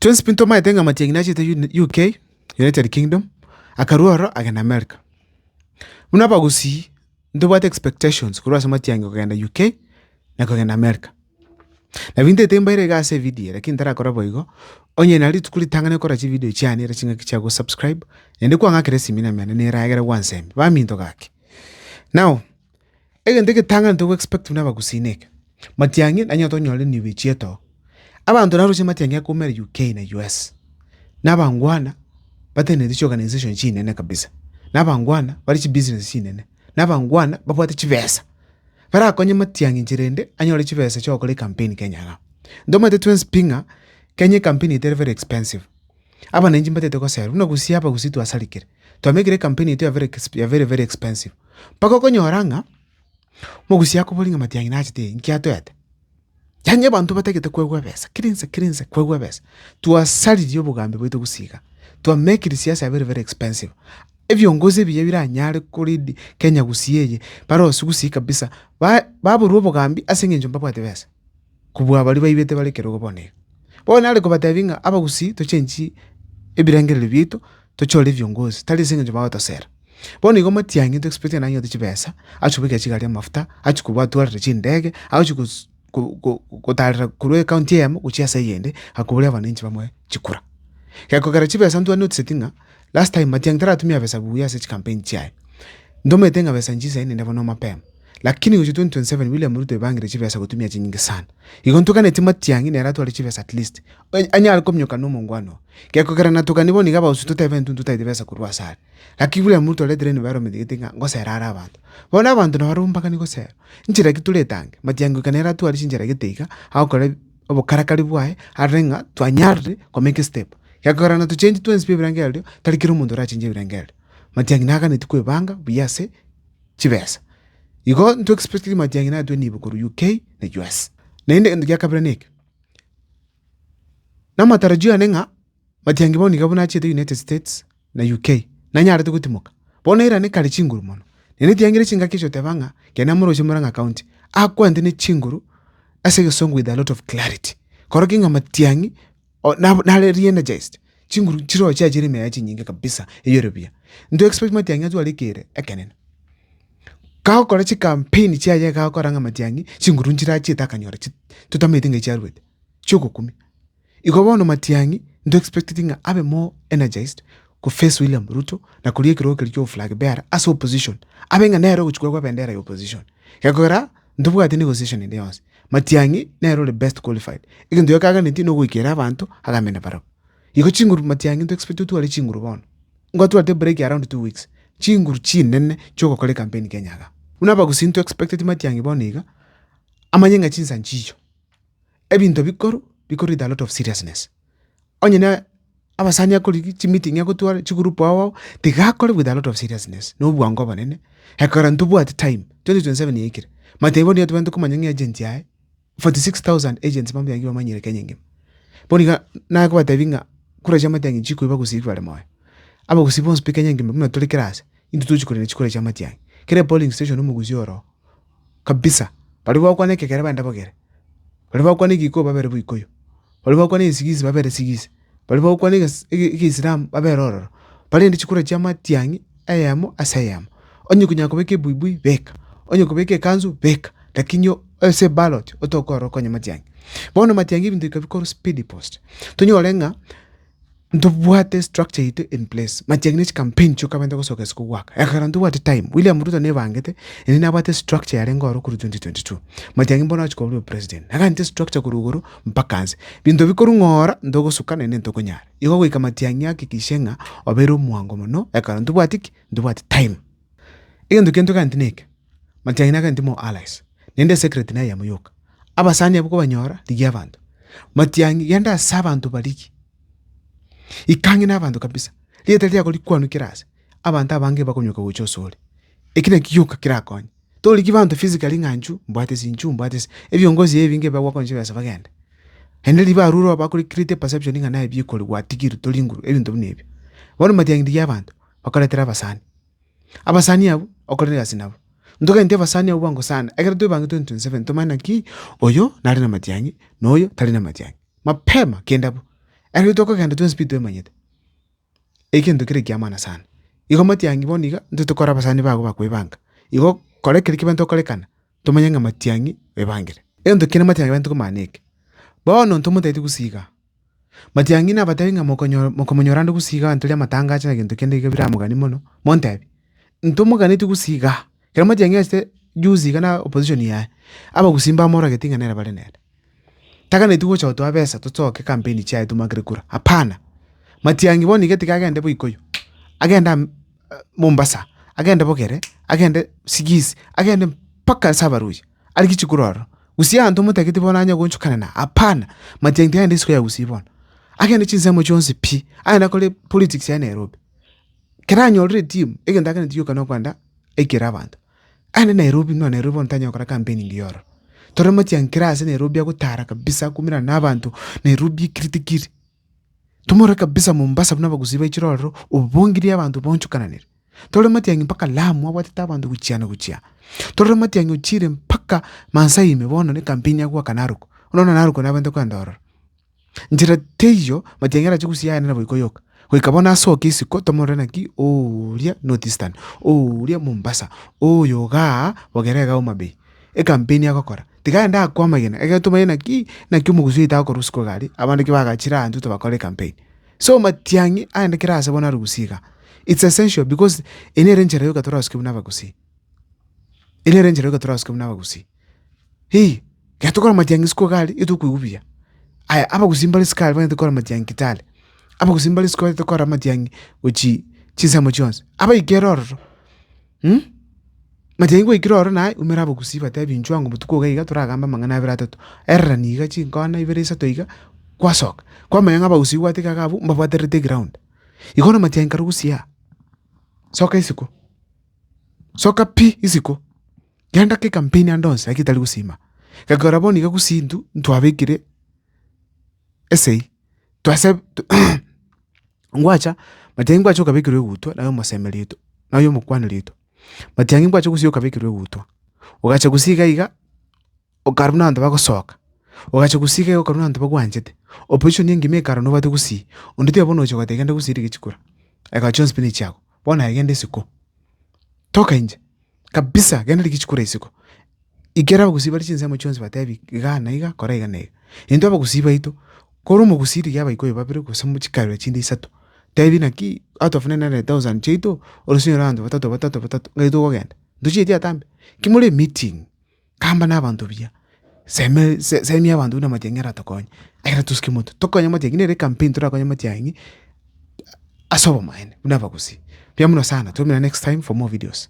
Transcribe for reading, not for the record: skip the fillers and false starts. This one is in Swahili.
Twins pinto maitenga matiangi nachite UK, United Kingdom, akaruoro agenda America. Unapa gusi ndo what expectations kurwa sama matiangi kugenda UK na kugenda America. Na vinte temba ire gase video lakini tara kora boigo onye nali tukuli tangane kora chi video chani rachinga kichago subscribe ende kwa ngakire simina mena ne raigera once ba minto gaki. Now ndeke tangane to expect unaba gusinek matiangi anyato nyole ni wichieto abantu naruche matiangi akomera UK na US nabangwana batene ndicho organization chinene kabisa nabangwana bari chi business chinene nabangwana babwate chivesa para konye matiangi njirende anyole chivesa chokole campaign Kenya ndoma the Twins pinga Kenya campaign is very expensive aba nenji mbate ko sero una gusia hapa gusitu asalikire to amekire campaign itu very expensive pako konye oranga mo gusia ko bolinga matiangi nachite nkiato yate yanye bantu bategete kwegwa besa kirinse kwegwa besa to asali dio bugambe bwito gusiga to make it siasa very expensive ebyongoze biye biranyare kuri Kenya gusiyeye baro sugusi kabisa babu rubo gambi asengenjo mbapwate besa kubwa bali bayibete balekero gobone bona ale kobatevinga abagusi to chenji ebirangere bito to chole byongoze tali sengenjo bawata sera bona igoma tiangi to expect na nyote chibesa achubike chigali mafuta achukubwa twalre chindege achuku kutarira kurwe county yamo kuchiasa yende akubule abaninchi bamwe chikura kako karachibesa ntu anoti settinga last time matiangi tara tumia besa buya se campaign chai ndome tenga besa njisa ine ndabona mapema lakini uju 2027 William Ruto bangire chibesa kutumia chinyingi sana igontoka ne timatiangi ne ratu ali chibesa at least anya alikomnyoka no mongwano kako karana tukaniboni gaba usututa event ntuta besa kurwa sare lakini William Ruto le drain environment gitinga ngoserara abantu bona abantu na barumba kani gosera njira gituletange matiangi kanera tu ali njira giteka akore obokarakari bwae arenga twanyarre ko make step yakorana to change Twins birangelio talikiro mundu rachinje birangelio matiangi naka nitukwe banga biyase chibesa igo nto expect matiangi na dwe nibo kuru UK na US na inde ndio kabranik na matarajio anenga matiangi boni gabona chete United States na UK na nyara tukutimuka bona ira ne kali chinguru mono nene tiangire chinga kisho tebanga kena muro chimuranga county akwande ne chinguru asege song with a lot of clarity korokinga matiangi na re-energized chinguru chiro cha jirime ya chinyinga kabisa Europea ndo expect matiangi atu alikire ekenene kao kora chi campaign cha ya kao koranga matiangi chinguru njira chita kanyora tutametinga charwete chuko 10 ikobono matiangi ndo expecting abe more energized ku face William Ruto na kulie kiro kilicho flag bearer as opposition abenga nero kuchukua kwa bendera ya opposition yakora ndubu ati negotiation inde yose matiangi nero the best qualified ikindu yakaga nitino kuikera abantu agamena baro iko chinguru matiangi ndo expect tu ali chinguru bono ngotu ate break around 2 weeks chinguru chinene choko kole campaign Kenya ga unaba kusinto expected matiangi boniga amanyenga chinsa nchicho ebinto bikoru with a lot of seriousness onyene abasanya kuli chi meeting yako twale chigroup wao tigakole with a lot of seriousness no bwango banene hakara ntubu at time 2027 yekire matebo ni atu kumanyanga agent yae 46,000 agents mambe yangi bamanyire Kenya ngim boniga na kwa tavinga kura chama tangi chiko iba kusiku wale moyo aba kusipon speaker Kenya ngim muna tole kirase into tuchikole chikole chama tangi kire polling station umuguzioro kabisa bali kwa neke kere banda bogere bali kwa niki ko babere buikoyo bali kwa niki sigizi babere sigizi bali kwa niki Islam babere ororo bali ndi chikole chama tangi ayamo asayamo onye kunyako beke buibui beka onye kubeke kanzu beka lakinyo ese ballot otokoro konye matiangi bono matiangi bintu kabikoro speedy post tonyolenga ndobwate structure ite in place matiangi ne campaign choka benda kosoka siku waka yakarandu what time William Ruto ne bangete ene abate structure yale ngoro kuri 2022 matiangi mbona achiko president akante structure kuruguru mpakanze bintu bikoro ngora ndogo sukana ne ntoko nyara iko kwika matiangi yakikishenga obero mwango mono yakarandu bwatiki ndobwate time igendo kento kantineke matiangi naka ndimo allies nende secret na ya muyoka abasanya buko banyora ligia abantu matiangi yanda sabantu baliki ikangi n'abantu kabisa liyete lyako likwanu kirase abantu abange bakonyoka ucho sole ekine kiyoka kirakonye to liki bantu physically nganju mbwate sinju mbwate ebyongozi ebinge bakwakonje basa bagenda hende liba ruro abakuri create perception inga naye byikoli watikiri to linguru ebintu binebyo bono matiangi ligia abantu bakaletera abasani abo okolera sinabo ndoka nte basani abo bango sana ekera to bango 2027 to mana ki oyo nari na matiangi noyo tali na matiangi mapema kenda bo Ari toko kende tu speed we manyete. Ekento kire kiamana sana. Igo matiangi boniga ntutukora basani bago bakwibanga. Igo kore kire kibento korekana. Tumanyanga matiangi webangire. Ento kine matiangi bento kumanike. Bono ntumutaiti gusiga. Matiangi na batainga mokomonyorando gusiga antulia matanga acha gento kende ikabira mugani mono. Montebi. Ntumugani tu gusiga. Kera matiangi este juzi kana opposition ya. Aba gusimba mora getinga nera bale nera. Taka ne tugo choto abesa tutoke campaign cha tumagire kura. Hapana. Matiangi boni getika agende boikoyo. Agenda Mombasa, agenda Bogere, agenda Sigisi, agenda mpaka Sabaruji. Alikichukuroro. Usia antu mutakiti bona anya gonchukana na. Hapana. Matiangi andi siku ya usibona. Agenda Chinsemo Jones P. Agenda kole politics ya Nairobi. Keranyo already team. Egenda agenda tiyo kana kwanda ekira abantu. Agenda Nairobi no Nairobi ntanya okora campaign ngiyoro. Tore Matiangi kirase Nairobi agutara kabisa kumira n'abantu Nairobi kritikiri. Tumora kabisa Mombasa buna bagusiba ichiroro ubongiri abantu bonchukananira. Tore Matiangi mpaka Lamu abwatita abantu guchia. Tore Matiangi uchire mpaka Mansai mebona ne campaign ya kwa Kanaruko. Unaona Naruko n'abantu kwandoro. Njira teyo Matiangi arachukusia na boikoyoka. Wekabona soke isiko tomora naki oria Northeastern. Oria Mombasa. Yoga wagerega umabe. E campaign ya kokora. Tiganda kwa magena. Ega tumayena ki na kyumugusuita ko rusko gari. Abandi kibagachira antu tubakore campaign. So Matiangi aende kirasa bona rugusiga. It's essential because ene renjera yoka tora skibuna bagusi. Ene renjera yoka tora skibuna bagusi. Hey, gatokora Matiangi sko gari itukuubia. Aya aba gusimbali skal bane tokora Matiangi kitale. Aba gusimbali sko tokora Matiangi uchi Chinsemo Jones. Aba igeroro. Matiangi ikiroro nae umera bagusiba tabi nchwango mutuko gaiga turagamba mangana abira 3. Erra niga chinkona ibirisa toiga kwasok. Kwa mayanga bagusiwa tika gabu mbabaterete ground. Ikono Matiangi karugusia. Soka isiko. Soka pi isiko. Genda ke campaign andonse akitali gusima. Kagoraboni gagusindu ntwabekire essay. Twase ngwacha Matiangi ngwacho kabekire gutwa nayo masemelito. Nayo mukwanelito. Matiangi ngwacho gusiyo kabekire gutwa. Ugacha gusiga iga okaruna ndo bagosoka. Ugacha gusiga iga okaruna ndo bagwanjete. Opposition yengi mekara no bate gusi. Undite abono cyo gategenda gusiri gicikura. Eka Jones pini chako. Bona agende siko. Toka nje. Kabisa genda ligicikura isiko. Igera bagusiba Chinsemo Jones batabi gana iga kora iga nega. Into bagusiba ito. Korumo gusiri yaba ikoyo babire kusamu chikarwe chindi 3. Tabi naki out of 900,000 chito olusinyo rando batatu ngaido wagenda. Nduchi tia tambe. Kimule meeting. Kamba n'abantu bya. Semi abantu na Matiangi ratokonya. Era tuskimoto. Tokonya Matiangi ne campaign turakonya Matiangi. Asobo mine. Unava kusi. Pia mno sana. Tumina next time for more videos.